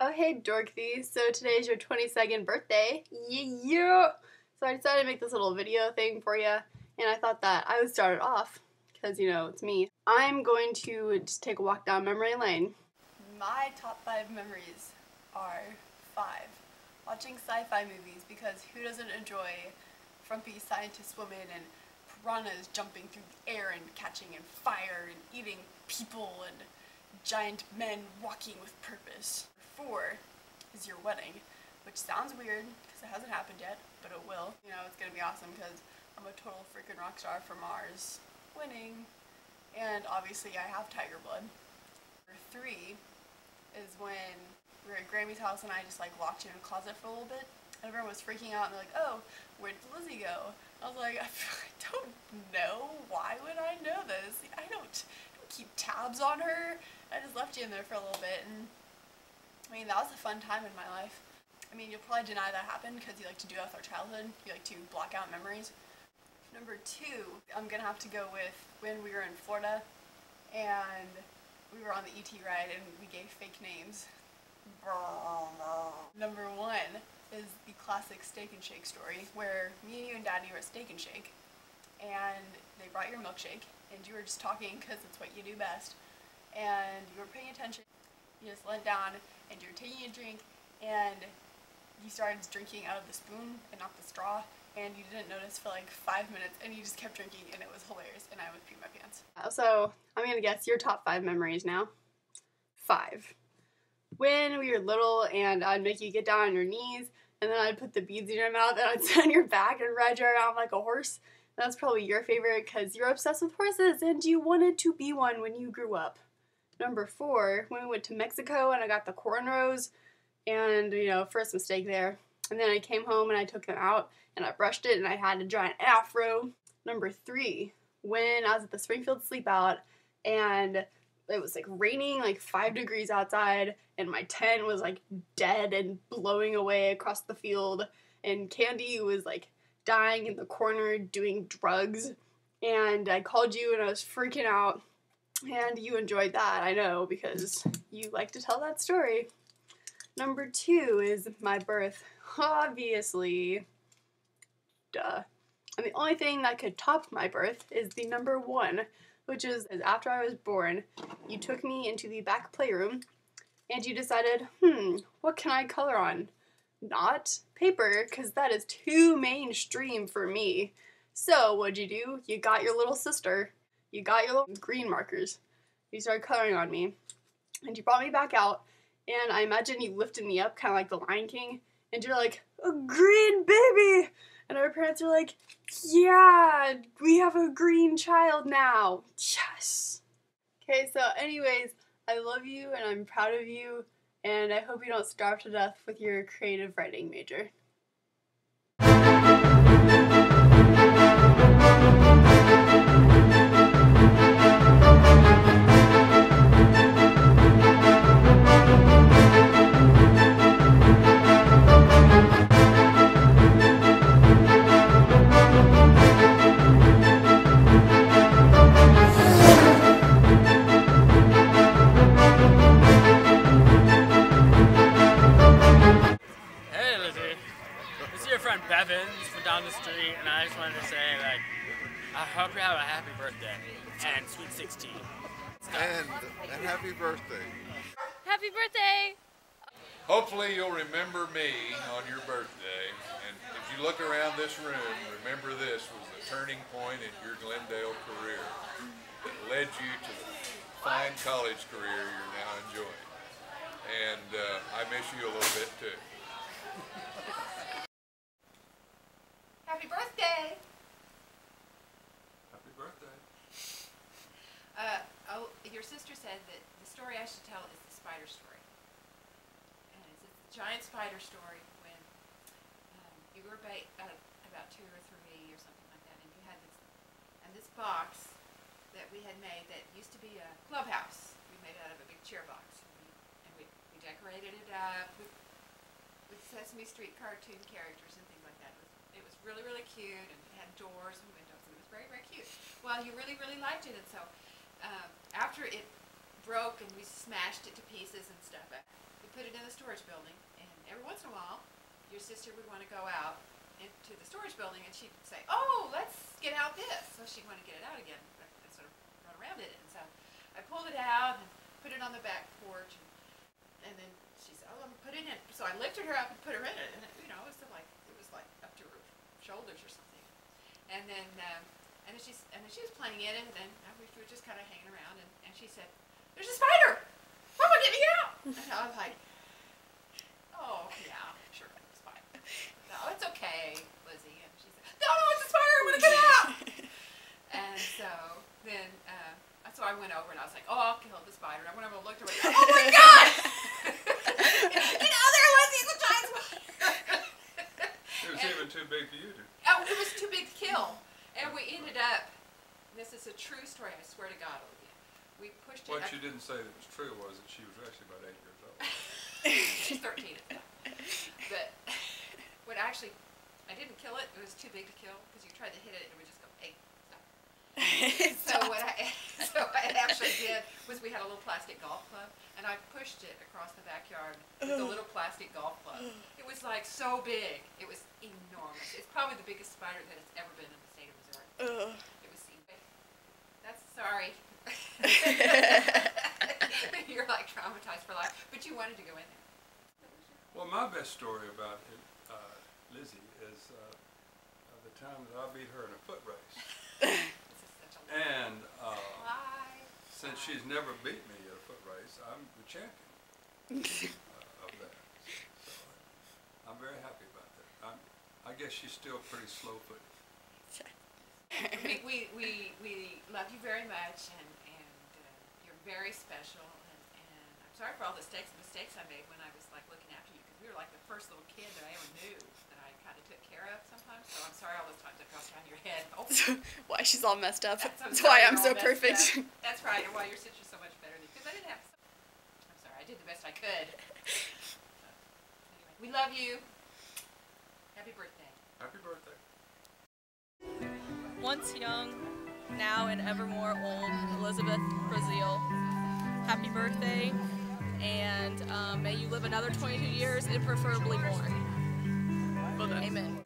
Oh hey Dorothy, so today's your 22nd birthday. Yeah. So I decided to make this little video thing for you, and I thought that I would start it off, because you know, it's me. I'm going to just take a walk down memory lane. My top 5 memories are 5. Watching sci-fi movies, because who doesn't enjoy frumpy scientist women and piranhas jumping through the air and catching in fire and eating people and giant men walking with purpose. 4 is your wedding, which sounds weird because it hasn't happened yet, but it will. You know, it's gonna be awesome because I'm a total freaking rock star from Mars, winning, and obviously I have tiger blood. 3 is when we were at Grammy's house and I just like locked you in a closet for a little bit, and everyone was freaking out and they're like, "Oh, where did Lizzie go?" I was like, I don't know. Why would I know this? I don't keep tabs on her. I just left you in there for a little bit, and I mean, that was a fun time in my life. I mean, you'll probably deny that happened because you like to do that with our childhood. You like to block out memories. Number 2, I'm gonna have to go with when we were in Florida and we were on the ET ride and we gave fake names. Number 1 is the classic Steak and Shake story where me and you and Daddy were at Steak and Shake and they brought your milkshake and you were just talking because it's what you do best, and you were paying attention. You just leant down and you were taking a drink and you started drinking out of the spoon and not the straw, and you didn't notice for like 5 minutes and you just kept drinking and it was hilarious and I would pee my pants. So I'm gonna guess your top 5 memories now. 5. When we were little and I'd make you get down on your knees and then I'd put the beads in your mouth and I'd sit on your back and ride you around like a horse. That's probably your favorite because you're obsessed with horses and you wanted to be one when you grew up. Number 4, when we went to Mexico and I got the cornrows, and you know, first mistake there. And then I came home and I took them out and I brushed it and I had a giant afro. Number 3, when I was at the Springfield Sleepout and it was like raining like 5 degrees outside and my tent was like dead and blowing away across the field, and Candy was like dying in the corner doing drugs, and I called you and I was freaking out. And you enjoyed that, I know, because you like to tell that story. Number 2 is my birth. Obviously. Duh. And the only thing that could top my birth is the number 1, which is after I was born, you took me into the back playroom and you decided, what can I color on? Not paper, because that is too mainstream for me. So what'd you do? You got your little sister. You got your little green markers. You started coloring on me. And you brought me back out. And I imagine you lifted me up, kind of like the Lion King. And you're like, a green baby! And our parents are like, yeah, we have a green child now. Yes! Okay, so anyways, I love you and I'm proud of you. And I hope you don't starve to death with your creative writing major. Bevan's from down the street, and I just wanted to say, like, I hope you have a happy birthday and sweet 16. And happy birthday. Happy birthday! Hopefully you'll remember me on your birthday, and if you look around this room, remember this was the turning point in your Glendale career that led you to the fine college career you're now enjoying. And I miss you a little bit too. Happy birthday! Happy birthday. Your sister said that the story I should tell is the spider story. And it's a giant spider story when you were about 2 or 3 or something like that, and you had this box that we had made that used to be a clubhouse. We made it out of a big chair box. And we decorated it up with Sesame Street cartoon characters and things like that. It was really, really cute, and it had doors and windows, and it was very, very cute. Well, you really, really liked it, and so after it broke and we smashed it to pieces and stuff, we put it in the the storage building, and every once in a while, your sister would want to go out into the storage building, and she'd say, "Oh, let's get out this." So she'd want to get it out again, and sort of run around it. And so I pulled it out and put it on the back porch, and then she said, "Oh, I'm gonna put it in." So I lifted her up and put her in it, and it was like up to her shoulders or something. And then she was playing in it, and then we were just kind of hanging around, and she said, "There's a spider! Mama, get me out!" And I was like, "Oh yeah, sure, spider. No, it's okay, Lizzie." And she said, "No, it's a spider! I'm gonna get out!" And so then, so I went over and I was like, "Oh, I'll kill the spider." And I went over and looked at her and went, "Oh my God! There it was! He's a giant spider!" It was even too big for you to. Oh, it was too big to kill. And we ended up, this is a true story, I swear to God, Olivia. We pushed it. What you didn't say that was true was that she was actually about 8 years old. She's 13 at the time. But what I didn't kill it. It was too big to kill because you tried to hit it and it would just go, "Hey, stop." So what I actually did was we had a little plastic golf club, and I pushed it across the backyard with a little plastic golf club. It was like so big. It was enormous. It's probably the biggest spider that has ever been in the state of Missouri. It was that's sorry. You're like traumatized for life, but you wanted to go in there. Well, my best story about Lizzie is the time that I beat her in a foot race. This is such a And lie. since she's never beat me at a foot race, I'm the champion of that. So I'm very happy about that. I guess she's still pretty slow-footed. We love you very much, and you're very special, and I'm sorry for all the mistakes I made when I was like looking after you, because we were like the first little kid that I ever knew that I kind of took care of sometimes. So I'm sorry all those times I dropped down your head. Oh. Why she's all messed up. That's sorry why I'm you're so all messed perfect. up. That's right, and why your sister's so much better than because I didn't have. I'm sorry, I did the best I could. Anyway, we love you. Happy birthday. Happy birthday. Once young, now and evermore old, Elizabeth Brazil. Happy birthday, and may you live another 22 years and preferably more. Amen.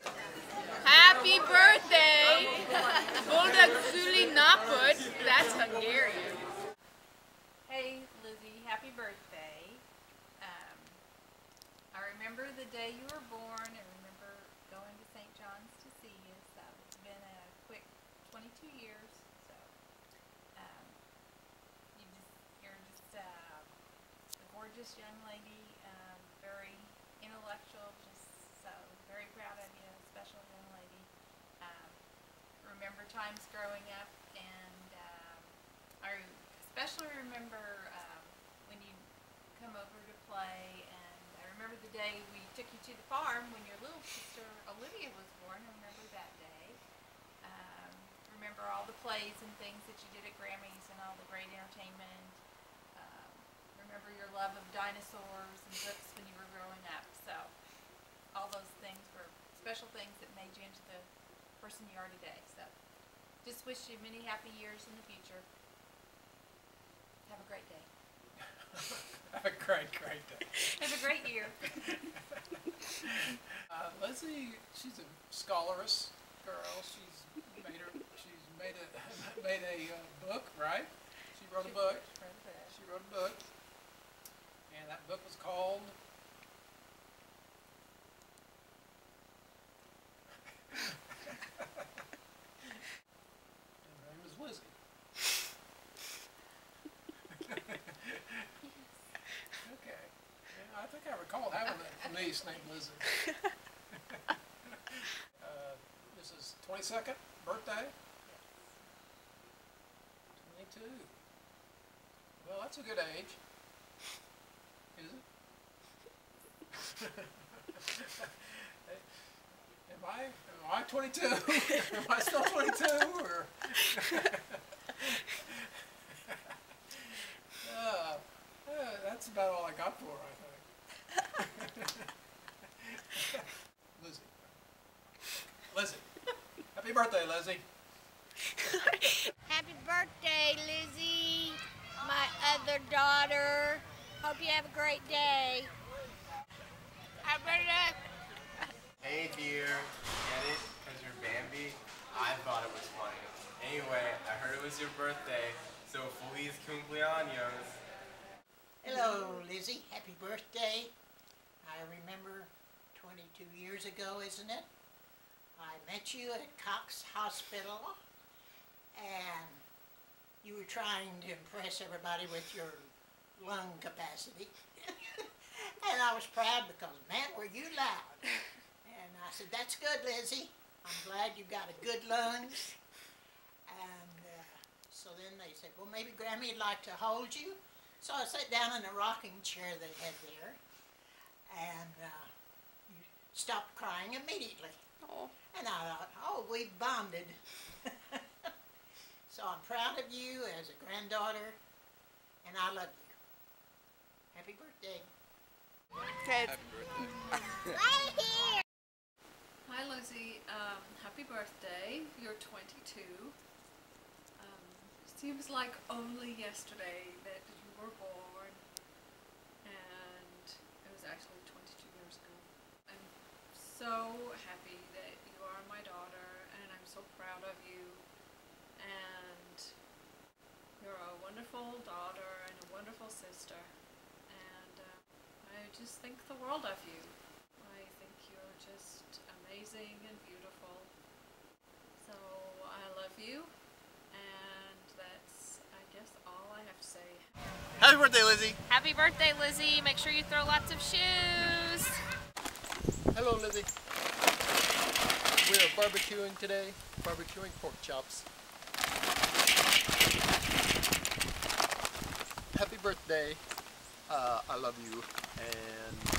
Happy birthday! Boldog Suli Naput, that's Hungarian. Hey Lizzie, happy birthday. I remember the day you were born. I remember going to St. John's to see you, so it's been a quick 22 years. So you're just a gorgeous young lady, very intellectual, just so very proud of you, special young lady. Remember times growing up, and I especially remember when you come over to play, and I remember the day we took you to the farm when your little sister Olivia was born. I remember that day. Remember all the plays and things that you did at Grammy's and all the great entertainment. Remember your love of dinosaurs and books when you were growing up. So all those things were special things that made you into the person you are today. So just wish you many happy years in the future. Have a great day. Have a great day. Have a great year. Lizzie, she's a scholarous girl. She's made a book, right? She wrote a book. She wrote a book, and that book was called. And her name is Lizzie. Okay. Yeah, I think I recall having a niece named Lizzie. This is 22nd birthday. 22. Well, that's a good age. Is it? Am I 22? Am I still 22? Or? That's about all I got for her, I think. Lizzie. Happy birthday, Lizzie. Happy birthday, Lizzie, my other daughter. Hope you have a great day. birthday. So feliz cumpleaños. Hello, Lizzie. Happy birthday. I remember 22 years ago, isn't it? I met you at Cox Hospital, and you were trying to impress everybody with your lung capacity. And I was proud because, man, were you loud. And I said, that's good, Lizzie. I'm glad you got a good lungs. And so then they said, well, maybe Grammy'd like to hold you. So I sat down in a rocking chair they had there, and you stopped crying immediately. Oh. And I thought, oh, we've bonded. So I'm proud of you as a granddaughter, and I love you. Happy birthday. Okay. Right here. Hi Lizzie, happy birthday. You're 22. Seems like only yesterday that you were born, and it was actually 22 years ago. I'm so happy that you are my daughter, and I'm so proud of you, and you're a wonderful daughter and a wonderful sister, and I just think the world of you. I think you're just amazing and beautiful, so I love you. All I have to say. Happy birthday, Lizzie. Happy birthday, Lizzie. Make sure you throw lots of shoes. Hello, Lizzie. We are barbecuing today, barbecuing pork chops. Happy birthday. I love you, and